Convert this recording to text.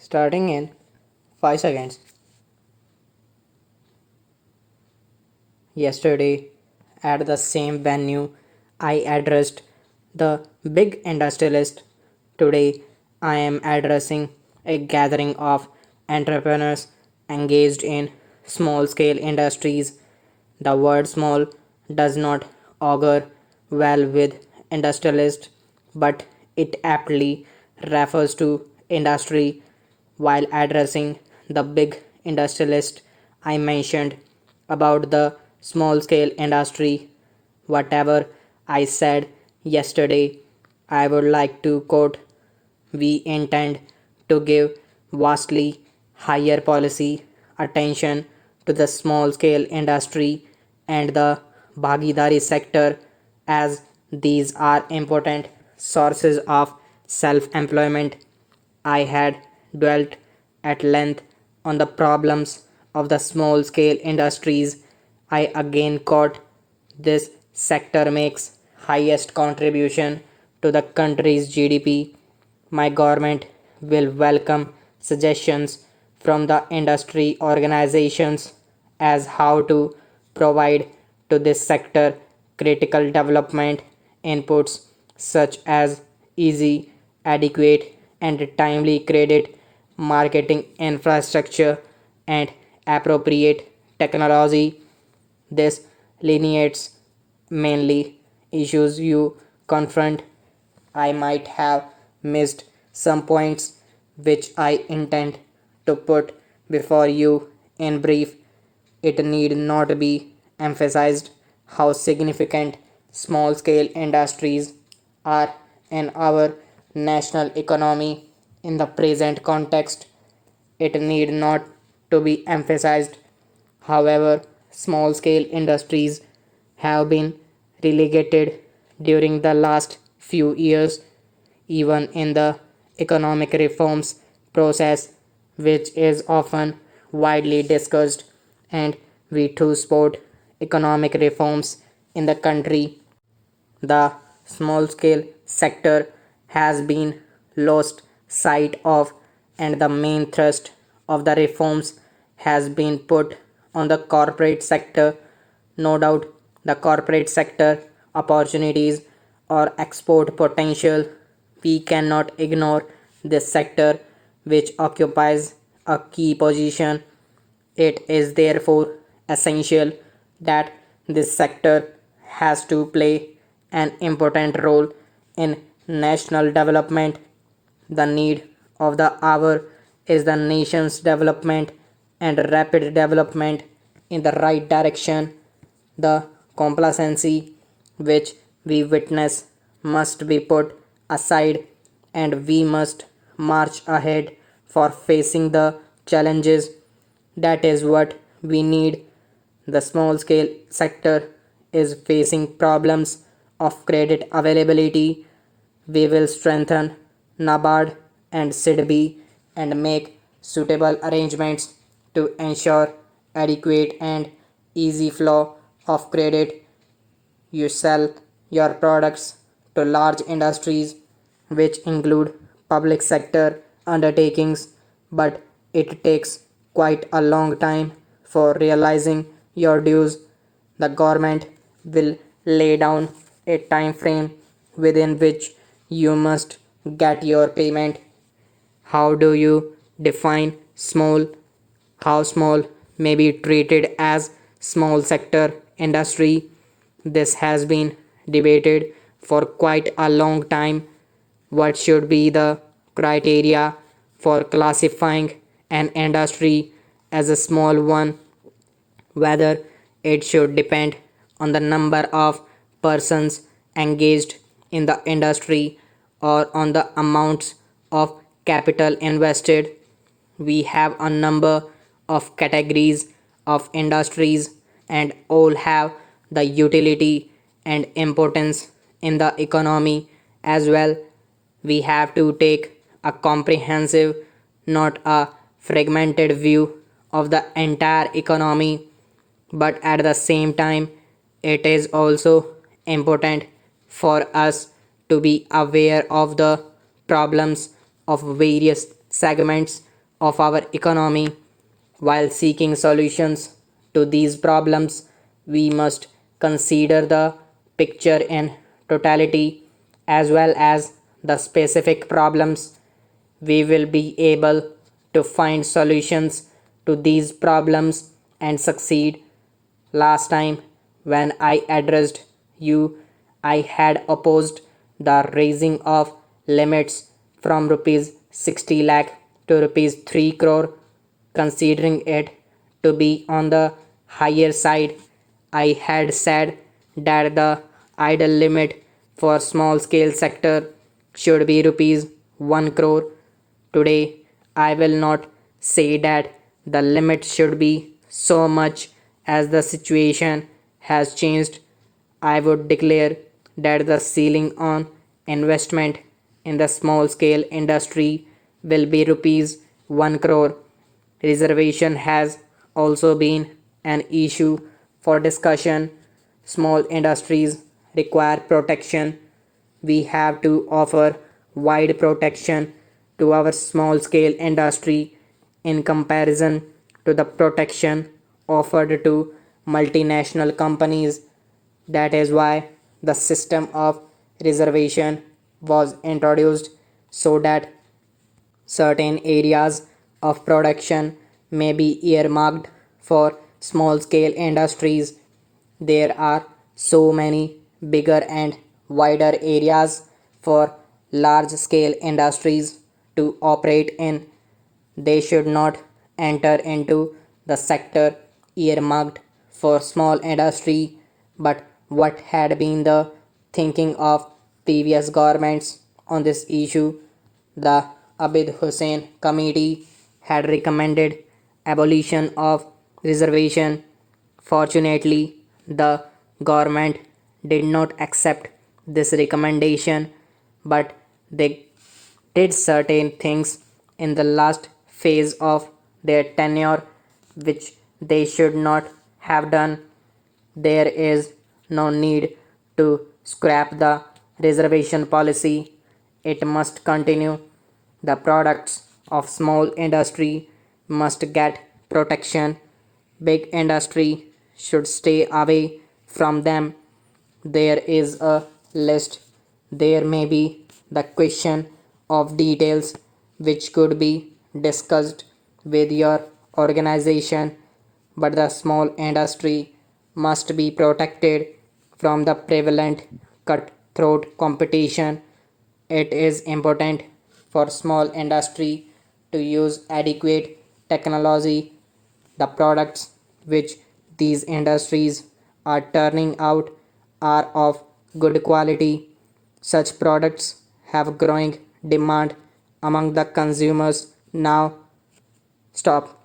Starting in 5 seconds. Yesterday, at the same venue, I addressed the big industrialist. Today, I am addressing a gathering of entrepreneurs engaged in small scale industries. The word small does not augur well with industrialist, but it aptly refers to industry. While addressing the big industrialist, I mentioned about the small scale industry. Whatever I said yesterday, I would like to quote: we intend to give vastly higher policy attention to the small scale industry and the Bhagidari sector, as these are important sources of self employment. I had dwelt at length on the problems of the small scale industries. I again quote: this sector makes highest contribution to the country's GDP. My government will welcome suggestions from the industry organizations as how to provide to this sector critical development inputs such as easy, adequate, and timely credit, marketing infrastructure, and appropriate technology. This lineates mainly issues you confront. I might have missed some points which I intend to put before you in brief. It need not be emphasized how significant small scale industries are in our national economy in the present context. It need not to be emphasized. However, small scale industries have been relegated during the last few years, even in the economic reforms process, which is often widely discussed, and we too support economic reforms in the country. The small scale sector has been lost sight of, and the main thrust of the reforms has been put on the corporate sector. No doubt, the corporate sector opportunities or export potential. We cannot ignore this sector, which occupies a key position. It is therefore essential that this sector has to play an important role in national development. The need of the hour is the nation's development and rapid development in the right direction. The complacency which we witness must be put aside, and we must march ahead for facing the challenges. That is what we need. The small scale sector is facing problems of credit availability. We will strengthen NABARD and SIDB and make suitable arrangements to ensure adequate and easy flow of credit. You sell your products to large industries, which include public sector undertakings, but it takes quite a long time for realizing your dues. The government will lay down a time frame within which you must get your payment. How do you define small? How small may be treated as small sector industry? This has been debated for quite a long time. What should be the criteria for classifying an industry as a small one? Whether it should depend on the number of persons engaged in the industry or on the amounts of capital invested. We have a number of categories of industries, and all have the utility and importance in the economy as well. We have to take a comprehensive, not a fragmented view of the entire economy, but at the same time, it is also important for us to be aware of the problems of various segments of our economy. While seeking solutions to these problems, we must consider the picture in totality as well as the specific problems. We will be able to find solutions to these problems and succeed. Last time, when I addressed you, I had opposed the raising of limits from rupees 60 lakh to rupees 3 crore, considering it to be on the higher side. I had said that the idle limit for small scale sector should be rupees 1 crore. Today, I will not say that the limit should be so much as the situation has changed. I would declare that the ceiling on investment in the small scale industry will be rupees 1 crore. Reservation has also been an issue for discussion. Small industries require protection. We have to offer wide protection to our small scale industry in comparison to the protection offered to multinational companies. That is why the system of reservation was introduced so that certain areas of production may be earmarked for small scale industries. There are so many bigger and wider areas for large scale industries to operate in. They should not enter into the sector earmarked for small industry. But what had been the thinking of previous governments on this issue? The Abid Hussain Committee had recommended abolition of reservation. Fortunately, the government did not accept this recommendation, but they did certain things in the last phase of their tenure which they should not have done. There is no need to scrap the reservation policy. It must continue. The products of small industry must get protection. Big industry should stay away from them. There is a list. There may be the question of details which could be discussed with your organization, but the small industry must be protected from the prevalent cutthroat competition. It is important for small industry to use adequate technology. The products which these industries are turning out are of good quality. Such products have growing demand among the consumers now. Stop.